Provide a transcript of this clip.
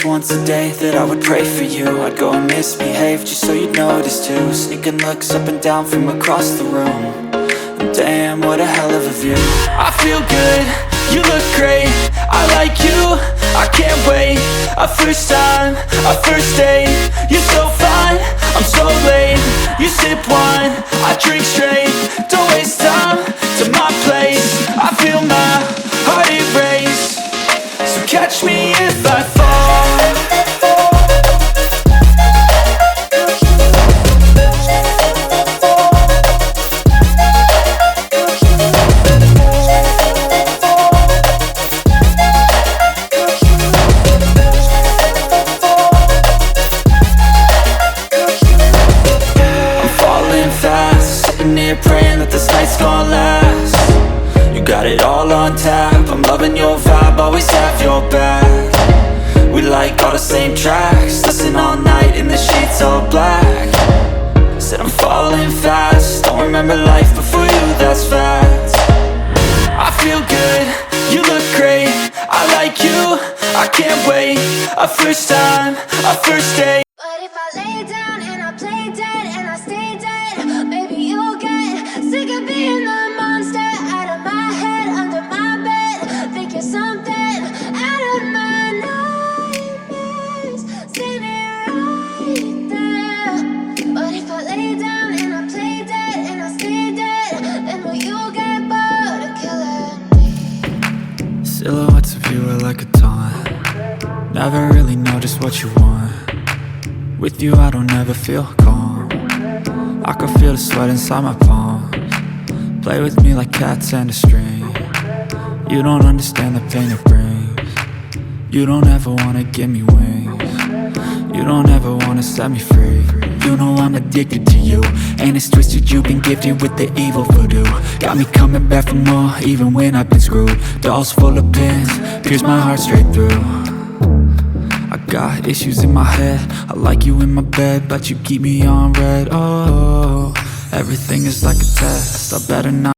once a day that I would pray for you. I'd go and misbehave just so you'd notice too. Sneaking looks up and down from across the room. And damn, what a hell of a view. I feel good, you look great, I like you, I can't wait. A first time, a first date, you're so fine, I'm so late. You sip wine, I drink straight. Don't waste time to my place. I feel my heart erase. So catch me if I fall. Praying that this night's gonna last. You got it all on tap, I'm loving your vibe, always have your back. We like all the same tracks, listen all night in the sheets all black. Said I'm falling fast, don't remember life before you, that's fact. I feel good, you look great, I like you, I can't wait. A first time, a first date. But if I lay down and I play dead and I stay dead, maybe you'll get sick of being the monster out of my head, under my bed. Think you're something out of my nightmares, standing right there. But if I lay down and I play dead and I stay dead, then will you get bored of killing me? Silhouettes of you are like a taunt. Never really know just what you want. With you I don't ever feel calm. I can feel the sweat inside my palms. Play with me like cats and a string. You don't understand the pain it brings. You don't ever wanna give me wings. You don't ever wanna set me free. You know I'm addicted to you, and it's twisted, you've been gifted with the evil voodoo. Got me coming back for more, even when I've been screwed. Dolls full of pins, pierce my heart straight through. I got issues in my head, I like you in my bed, but you keep me on red. Oh, everything is like a test, I better not